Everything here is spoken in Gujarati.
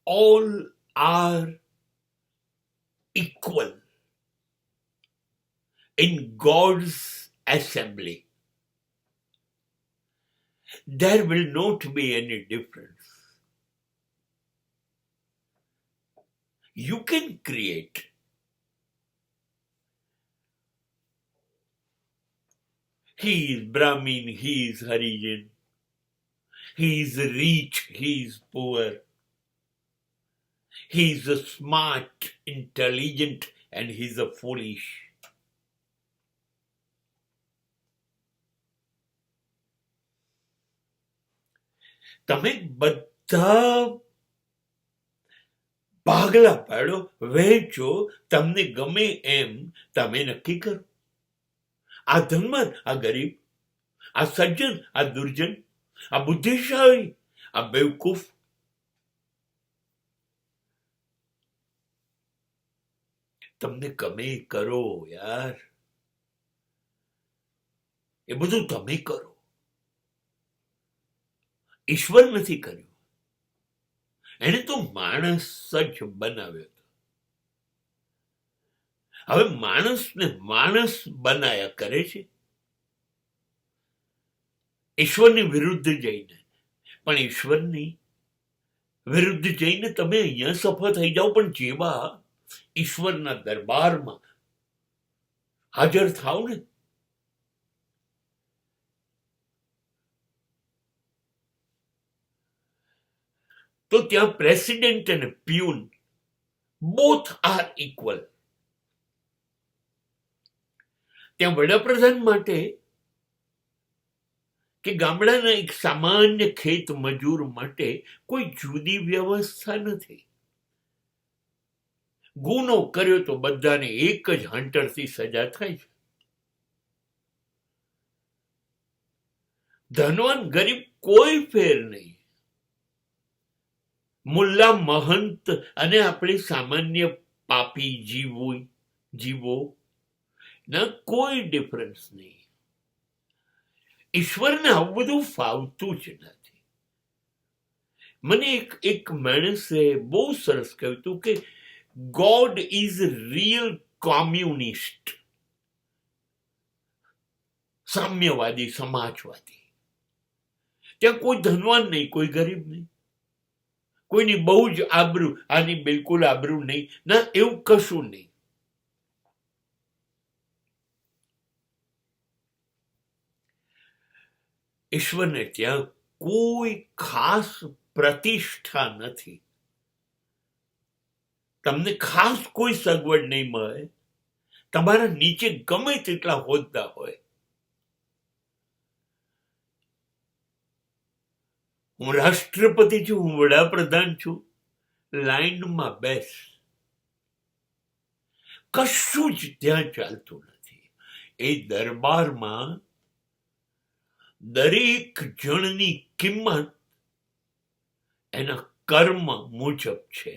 all are equal in God's assembly. There will not be any difference. You can create. He is Brahmin, he is Harijan. He is rich, he is poor. He is a smart, intelligent, and he is a foolish. તમે બધા ભાગલા પાડો, વહેંચો, તમને ગમે એમ તમે નક્કી કરો. આ ધનવાન, આ ગરીબ, આ સજ્જન, આ દુર્જન, આ બુદ્ધિશાળી, આ બેવકૂફ. તમને ગમે કરો યાર, એ બધું તમે કરો. ઈશ્વર નથી કર્યું, એને તો માણસ જ બનાવ્યો હતો. હવે માણસને માણસ બનાયા કરે છે ઈશ્વરની વિરુદ્ધ જઈને. પણ ઈશ્વરની વિરુદ્ધ જઈને તમે અહીંયા સફળ થઈ જાઓ, પણ જેવા ઈશ્વરના દરબારમાં હાજર થાવ ને, તો ત્યાં પ્રેસિડેન્ટ અને પ્યુન બોથ આર ઇક્વલ. ત્યાં વડાપ્રધાન માટે કે ગામડાના એક સામાન્ય ખેત મજૂર માટે કોઈ જુદી વ્યવસ્થા નથી. ગુનો કર્યો તો બધાને એક જ હંટરથી સજા થાય છે. ધનવાન ગરીબ કોઈ ફેર નહીં. મુલ્લા મહંત અને આપણે સામાન્ય પાપી જીવો ના કોઈ ડિફરન્સ નહીં. ઈશ્વરને આવું બધું ફાવતું જ નથી. મને એક માણસે બહુ સરસ કહ્યું હતું કે ગોડ ઇઝ રિયલ કોમ્યુનિસ્ટ, સામ્યવાદી, સમાજવાદી. ત્યાં કોઈ ધનવાન નહીં, કોઈ ગરીબ નહીં, કોઈની બહુ જ આબરૂ, આની બિલકુલ આબરૂ નહીં, ના એવું કશું નહીં. ઈશ્વરને ત્યાં કોઈ ખાસ પ્રતિષ્ઠા નથી. તમને ખાસ કોઈ સગવડ નહીં મળે. તમારા નીચે ગમે તેટલા હોદ્દા હોય. હું રાષ્ટ્રપતિ છું, હું વડાપ્રધાન છું, લાઈનમાં બેસ. કશું જ ત્યાં ચાલતું નથી. એ દરબારમાં દરેક જણની કિંમત એના કર્મ મુજબ છે.